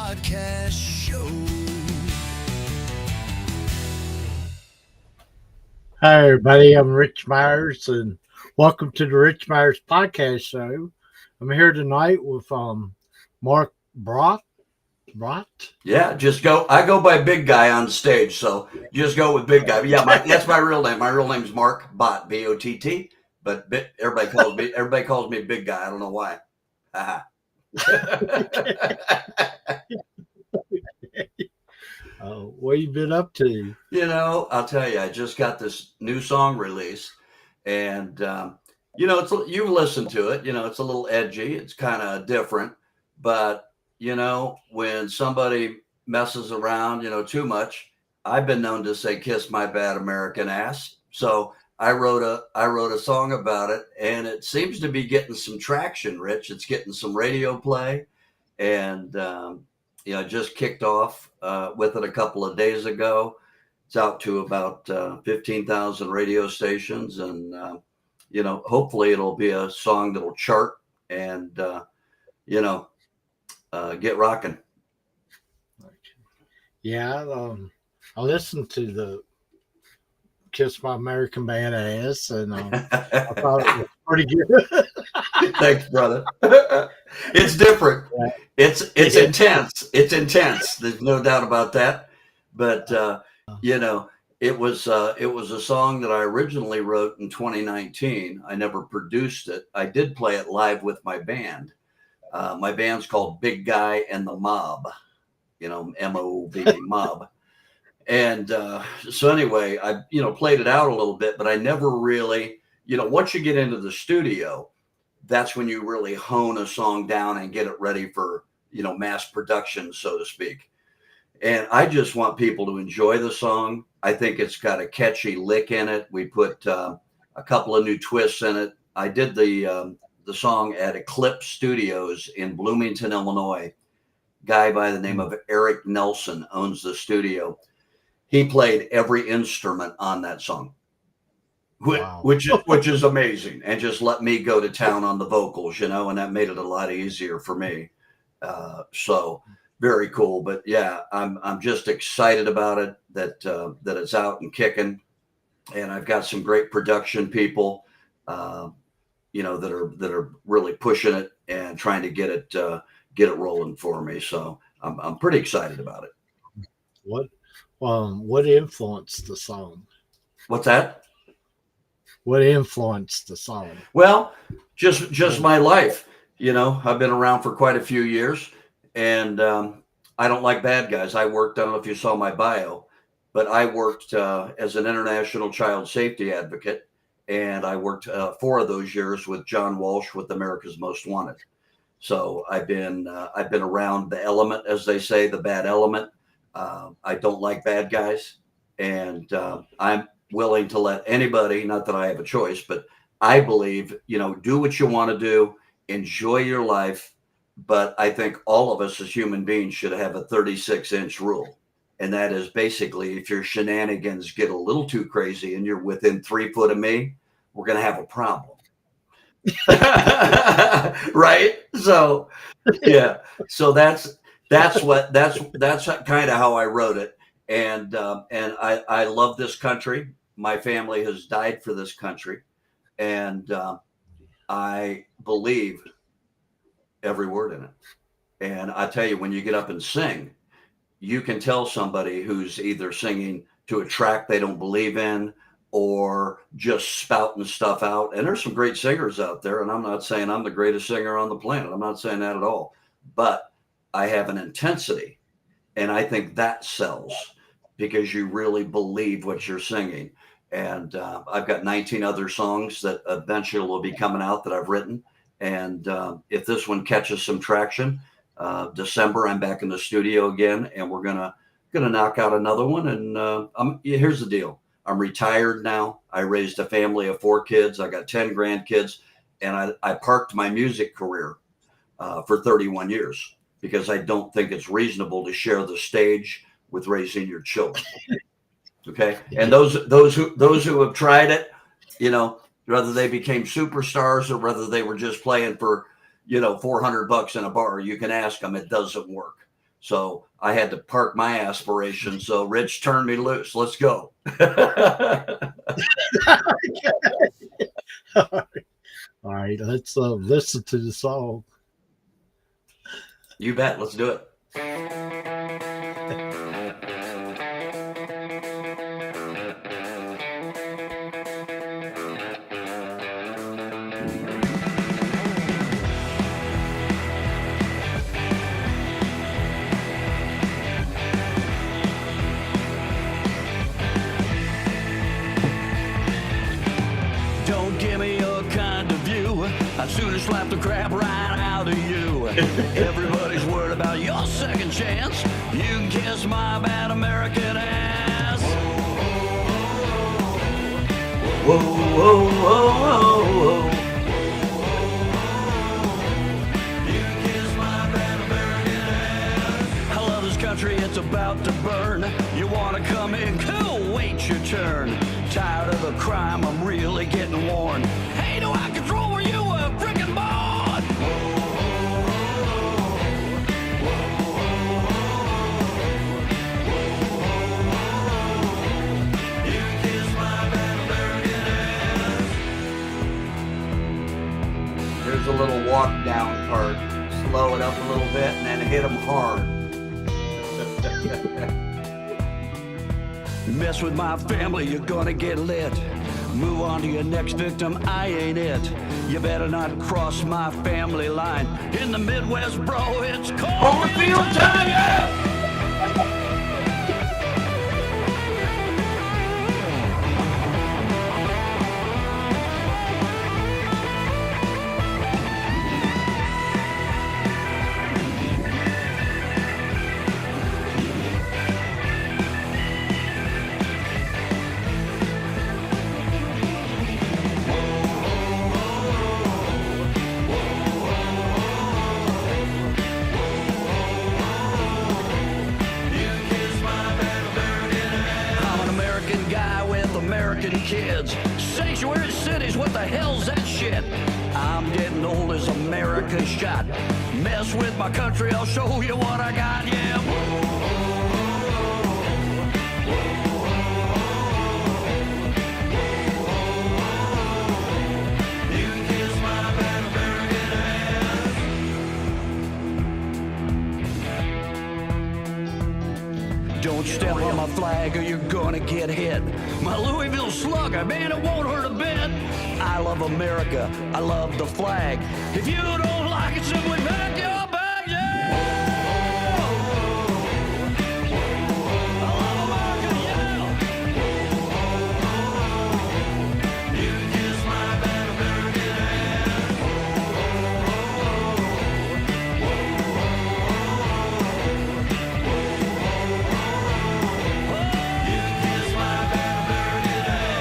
Podcast Show. Hi, everybody. I'm Rich Myers, and welcome to the Rich Myers Podcast Show. I'm here tonight with Mark Brock. Yeah, just go. I go by Big Guy on stage, so just go with Big Guy. But yeah, that's my real name. My real name is Mark Bott, B-O-T-T. But everybody calls me Big Guy. I don't know why. What you been up to? I'll tell you, I just got this new song release, and you've listened to it. It's a little edgy. It's kind of different, but when somebody messes around, too much, I've been known to say, kiss my bad American ass. So I wrote a song about it, and it seems to be getting some traction, Rich. It's getting some radio play, and, just kicked off with it a couple of days ago. It's out to about 15,000 radio stations, and, hopefully it'll be a song that'll chart and, get rocking. Yeah, I listened to the Kiss My American Badass, and I thought it was pretty good. Thanks, brother. It's different. It's intense. It's intense. There's no doubt about that. But it was a song that I originally wrote in 2019. I never produced it. I did play it live with my band. My band's called Big Guy and the Mob, M-O-B, Mob. And so anyway, I, played it out a little bit, but I never really, once you get into the studio, that's when you really hone a song down and get it ready for, mass production, so to speak. And I just want people to enjoy the song. I think it's got a catchy lick in it. We put a couple of new twists in it. I did the song at Eclipse Studios in Bloomington, Illinois. Guy by the name of Eric Nelson owns the studio. He played every instrument on that song, Wow. which is amazing, and just let me go to town on the vocals, and that made it a lot easier for me. So very cool. But yeah, I'm just excited about it that it's out and kicking, and I've got some great production people. That are really pushing it and trying to get it rolling for me. So I'm pretty excited about it. What influenced the song? What's that? What influenced the song? Well, just my life. I've been around for quite a few years, and I don't like bad guys. I don't know if you saw my bio, but I worked as an international child safety advocate. And I worked 4 of those years with John Walsh with America's Most Wanted. So I've been around the element, as they say, the bad element. I don't like bad guys, and I'm willing to let anybody, not that I have a choice, but I believe, do what you want to do, enjoy your life. But I think all of us as human beings should have a 36-inch rule. And that is basically, if your shenanigans get a little too crazy and you're within 3 foot of me, we're going to have a problem. Right? So, yeah. So that's kind of how I wrote it. And I love this country. My family has died for this country. And I believe every word in it. And I tell you, when you get up and sing, you can tell somebody who's either singing to a track they don't believe in or just spouting stuff out. And there's some great singers out there. And I'm not saying I'm the greatest singer on the planet. I'm not saying that at all. But I have an intensity. And I think that sells because you really believe what you're singing. And I've got 19 other songs that eventually will be coming out that I've written. And if this one catches some traction, December, I'm back in the studio again, and we're gonna knock out another one. And here's the deal: I'm retired now. I raised a family of 4 kids. I got 10 grandkids, and I parked my music career for 31 years because I don't think it's reasonable to share the stage with raising your children. Okay, and those who have tried it, whether they became superstars or whether they were just playing for $400 in a bar, you can ask them. It doesn't work. So I had to park my aspirations. So Rich turned me loose. Let's go. All right, let's listen to the song. You bet. Let's do it. Don't give me your kind of view. I'd sooner slap the crap right out of you. Everybody's worried about your second chance. You can kiss my bad American ass. Whoa, whoa, whoa, whoa, whoa. You can kiss my bad American ass. I love this country, it's about to burn. You wanna come in? Cool, wait your turn. Tired of the crime, I'm really getting worn. Hey, do I control where you were frickin' born? You kiss my bad American ass. There's a little walk down part. Slow it up a little bit and then hit them hard. Mess with my family, you're gonna get lit. Move on to your next victim, I ain't it. You better not cross my family line. In the Midwest, bro, it's cornfield time, yeah! I'm an American guy with American kids. Sanctuary cities, what the hell's that shit? I'm getting old as America's shot. Mess with my country, I'll show you what I got, yeah. You can kiss my bad American ass. Don't step on my flag or you're gonna get hit. My Louisville Slugger, man, it won't hurt a bit. I love America, I love the flag. If you don't like it, simply pack your bags, yeah! I love America, yeah! You can kiss my bad American ass. You can kiss my bad American ass.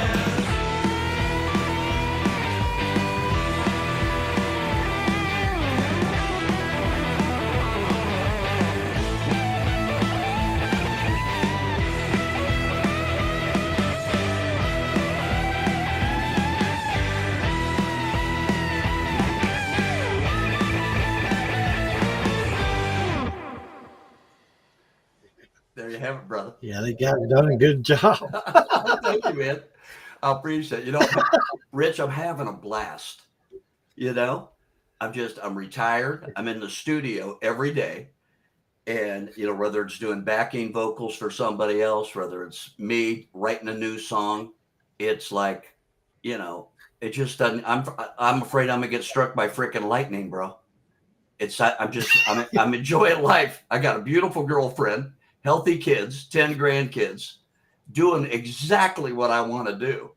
There you have it, brother. Yeah, they got it done a good job. Thank you, man. I appreciate it. You know, Rich, I'm having a blast. You know, I'm retired. I'm in the studio every day. And, you know, whether it's doing backing vocals for somebody else, whether it's me writing a new song, it's like, you know, it just doesn't, I'm afraid I'm gonna get struck by freaking lightning, bro. I'm enjoying life. I got a beautiful girlfriend, healthy kids, 10 grandkids, doing exactly what I want to do.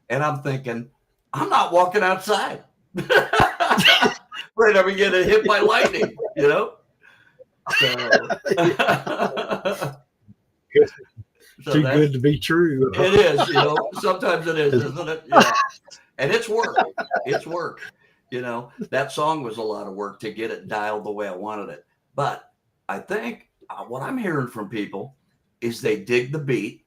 And I'm thinking, I'm not walking outside. Afraid I'm getting hit by lightning, you know? So, Too good to be true. It is, you know, sometimes it is, isn't it? Yeah. And it's work. It's work. You know, that song was a lot of work to get it dialed the way I wanted it. But I think what I'm hearing from people is they dig the beat.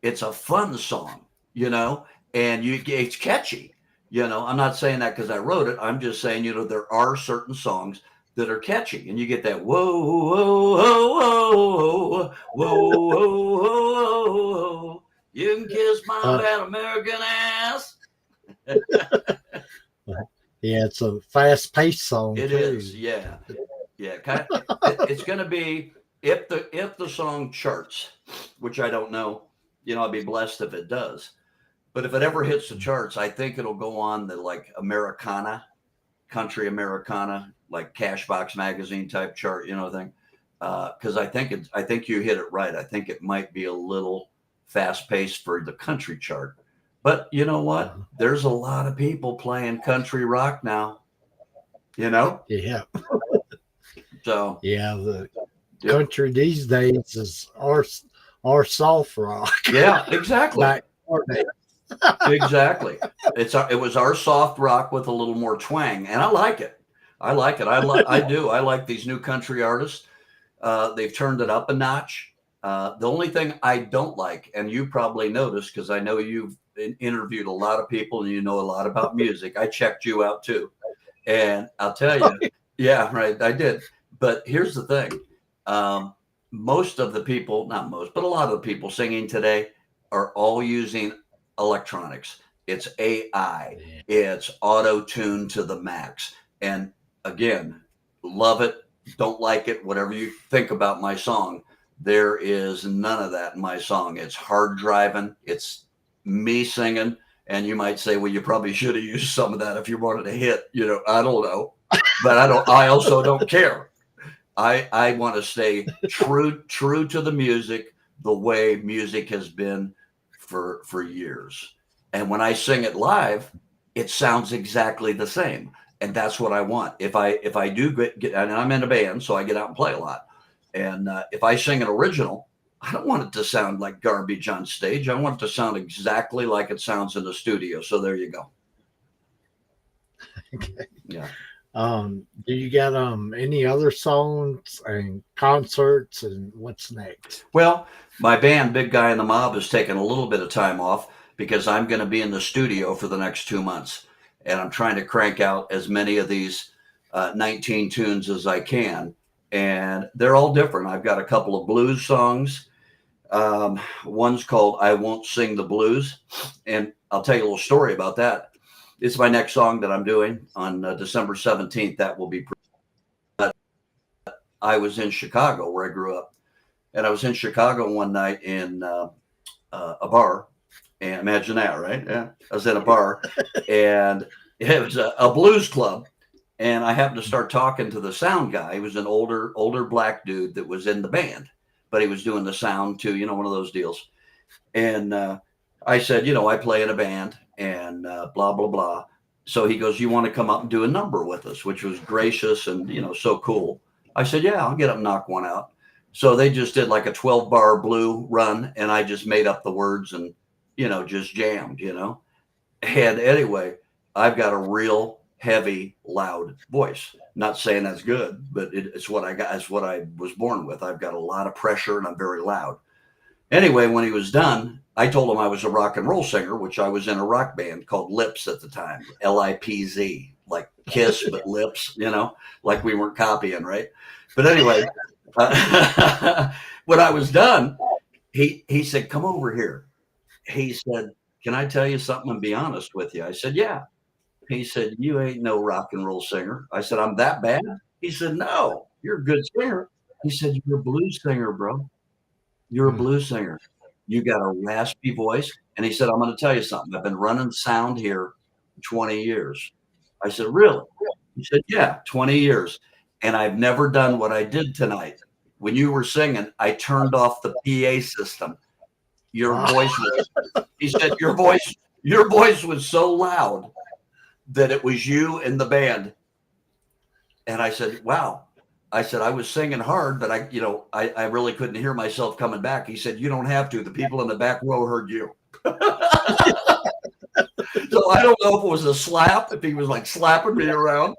It's a fun song, you know, and it's catchy. You know, I'm not saying that because I wrote it. I'm just saying, you know, there are certain songs that are catchy, and you get that whoa, whoa, whoa, whoa, whoa, whoa, whoa, whoa. You can kiss my bad American ass. Yeah, it's a fast-paced song. It too. is, yeah. It's going to be if the song charts, which I don't know. I'd be blessed if it does. But if it ever hits the charts, I think it'll go on the like Americana, country Americana, like Cashbox magazine type chart, thing. Because I think you hit it right. I think it might be a little fast paced for the country chart. But you know what? There's a lot of people playing country rock now. Yeah. So yeah, the country these days is our soft rock. Yeah, exactly. Back Exactly. It was our soft rock with a little more twang, and I like it. I do. I like these new country artists. They've turned it up a notch. The only thing I don't like, and you probably noticed because I know you've interviewed a lot of people and you know a lot about music. I checked you out too, and I'll tell you, yeah, right, I did. But here's the thing: most of the people, not most, but a lot of the people singing today are all using electronics. It's AI. It's auto-tuned to the max. And again, love it, don't like it, whatever you think about my song. There is none of that in my song. It's hard driving. It's me singing. And you might say, well, you probably should have used some of that if you wanted to hit, I don't know. But I also don't care. I want to stay true to the music, the way music has been for years. And when I sing it live, it sounds exactly the same. And that's what I want. If I do get, and I'm in a band, so I get out and play a lot. And if I sing an original, I don't want it to sound like garbage on stage. I want it to sound exactly like it sounds in the studio. So there you go. Okay. Yeah. Do you got any other songs and concerts, and what's next? Well, my band, Big Guy and the Mob, is taking a little bit of time off because I'm going to be in the studio for the next 2 months. And I'm trying to crank out as many of these 19 tunes as I can. And they're all different. I've got a couple of blues songs. One's called I Won't Sing the Blues. And I'll tell you a little story about that. It's my next song that I'm doing on December 17th. That will be. I was in Chicago where I grew up. And I was in Chicago one night in a bar. And imagine that, right? Yeah. I was in a bar and it was a blues club. And I happened to start talking to the sound guy. He was an older black dude that was in the band, but he was doing the sound too, one of those deals. And I said, I play in a band and blah, blah, blah. So he goes, you want to come up and do a number with us, which was gracious and, so cool. I said, yeah, I'll get up and knock one out. So they just did like a 12-bar blue run, and I just made up the words and, just jammed, And anyway, I've got a real heavy, loud voice. Not saying that's good, but it's what I got. It's what I was born with. I've got a lot of pressure and I'm very loud. Anyway, when he was done, I told him I was a rock and roll singer, which I was in a rock band called Lips at the time, Lipz, like Kiss, but Lips, like we weren't copying, right? But anyway, when I was done, he said, come over here. He said, can I tell you something and be honest with you? I said, yeah. He said, you ain't no rock and roll singer. I said, I'm that bad? He said, no, you're a good singer. He said, you're a blues singer, bro. You're a blues singer. You got a raspy voice. And he said, I'm going to tell you something. I've been running sound here for 20 years. I said, really? He said, yeah, 20 years. And I've never done what I did tonight. When you were singing, I turned off the PA system. Your voice was, he said, your voice was so loud that it was you and the band. And I said, wow. I said, I was singing hard, but I really couldn't hear myself coming back. He said, you don't have to. The people in the back row heard you. So I don't know if it was a slap, if he was like slapping me around,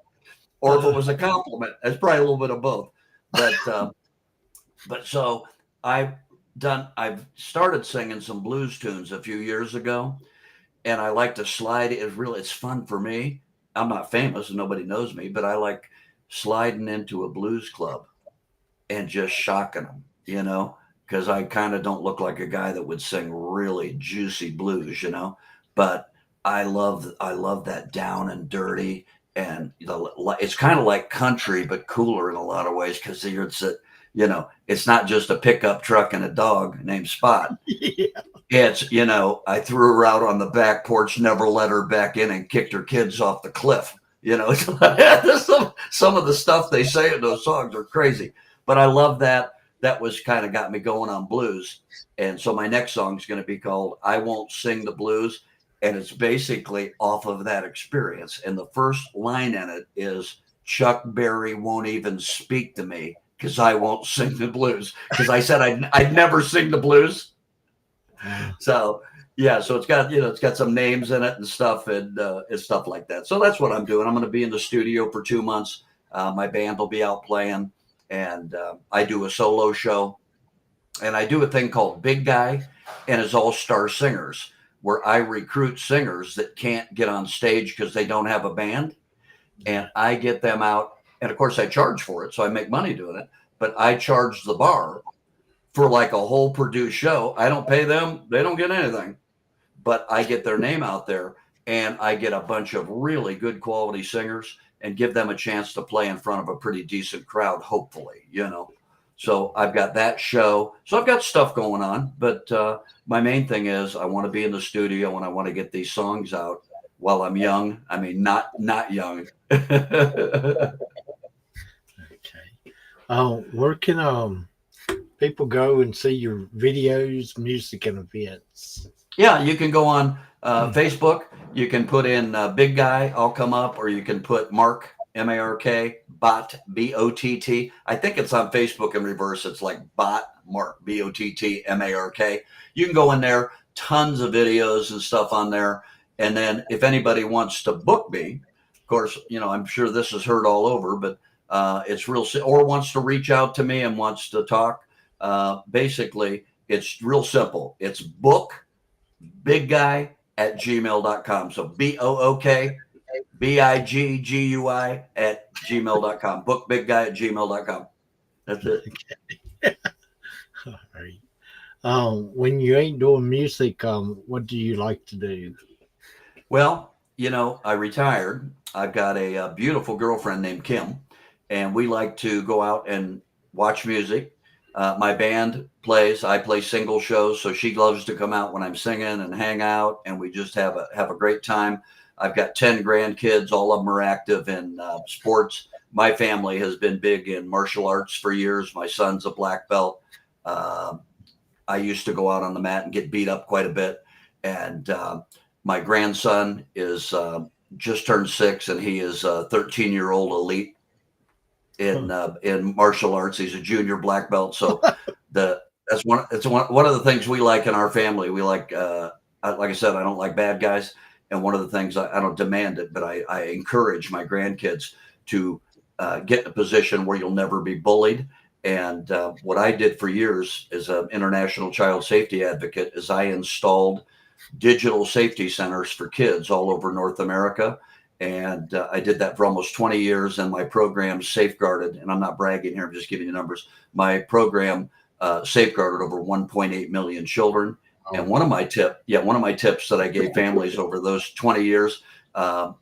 or if it was a compliment. It's probably a little bit of both. But so I've started singing some blues tunes a few years ago. And I like to slide. It's fun for me. I'm not famous and nobody knows me, but I like sliding into a blues club and just shocking them, you know, because I kind of don't look like a guy that would sing really juicy blues, you know, but I love that down and dirty, and it's kind of like country but cooler in a lot of ways, because it's not just a pickup truck and a dog named Spot. Yeah. It's, I threw her out on the back porch, never let her back in, and kicked her kids off the cliff. Some of the stuff they say in those songs are crazy, but I love that. That was kind of got me going on blues. And so my next song is going to be called I Won't Sing the Blues. And it's basically off of that experience. And the first line in it is, Chuck Berry won't even speak to me because I won't sing the blues. Because I said I'd never sing the blues. So yeah, so it's got some names in it and stuff, and stuff like that. So that's what I'm doing. I'm going to be in the studio for 2 months. My band will be out playing, and I do a solo show, and I do a thing called Big Guy and his All-Star Singers, where I recruit singers that can't get on stage because they don't have a band, and I get them out. And of course, I charge for it, so I make money doing it. But I charge the bar for like a whole produced show. I don't pay them; they don't get anything. But I get their name out there, and I get a bunch of really good quality singers and give them a chance to play in front of a pretty decent crowd, hopefully, So I've got that show. So I've got stuff going on, but my main thing is I want to be in the studio and I want to get these songs out while I'm young. I mean, not young. Okay. Where can people go and see your videos, music, and events? Yeah, you can go on Facebook. You can put in Big Guy, I'll come up, or you can put Mark, M-A-R-K, Bott, B-O-T-T. I think it's on Facebook in reverse. It's like Bott, Mark, B-O-T-T, M-A-R-K. You can go in there, tons of videos and stuff on there. And then if anybody wants to book me, of course, I'm sure this is heard all over, but it's real, or wants to reach out to me and wants to talk. Basically, it's real simple. It's bookbigguy@gmail.com. So bookbiggui@gmail.com. Bookbigguy@gmail.com. That's it. Okay. All right. When you ain't doing music, what do you like to do? Well, I retired. I've got a beautiful girlfriend named Kim, and we like to go out and watch music. My band plays. I play single shows, so she loves to come out when I'm singing and hang out, and we just have a great time. I've got 10 grandkids. All of them are active in sports. My family has been big in martial arts for years. My son's a black belt. I used to go out on the mat and get beat up quite a bit. And my grandson is just turned 6, and he is a 13-year-old elite in martial arts. He's a junior black belt. So that's one of the things we like in our family. We like I said, I don't like bad guys. And one of the things, I don't demand it, but I encourage my grandkids to get in a position where you'll never be bullied. And what I did for years as an international child safety advocate is I installed digital safety centers for kids all over North America. And I did that for almost 20 years. And my program safeguarded, and I'm not bragging here, I'm just giving you numbers. My program safeguarded over 1.8 million children. And one of my tips that I gave families over those 20 years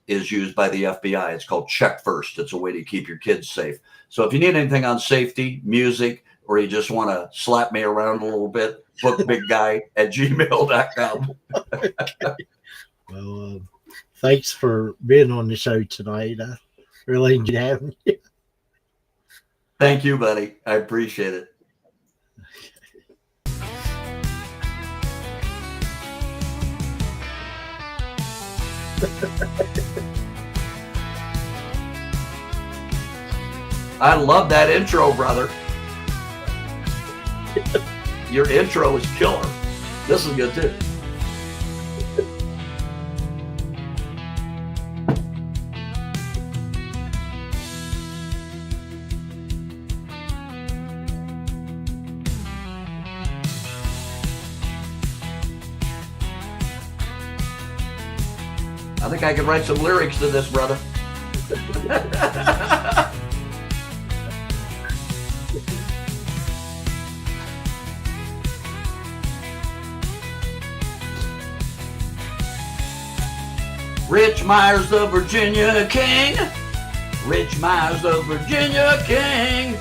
is used by the FBI. It's called Check First. It's a way to keep your kids safe. So if you need anything on safety, music, or you just want to slap me around a little bit, bookbigguy@gmail.com. Okay. Well, thanks for being on the show tonight. I really enjoyed having you. Thank you, buddy. I appreciate it. I love that intro, brother. Your intro is killer. This is good too. I think I can write some lyrics to this, brother. Rich Myers, the Virginia King. Rich Myers, the Virginia King.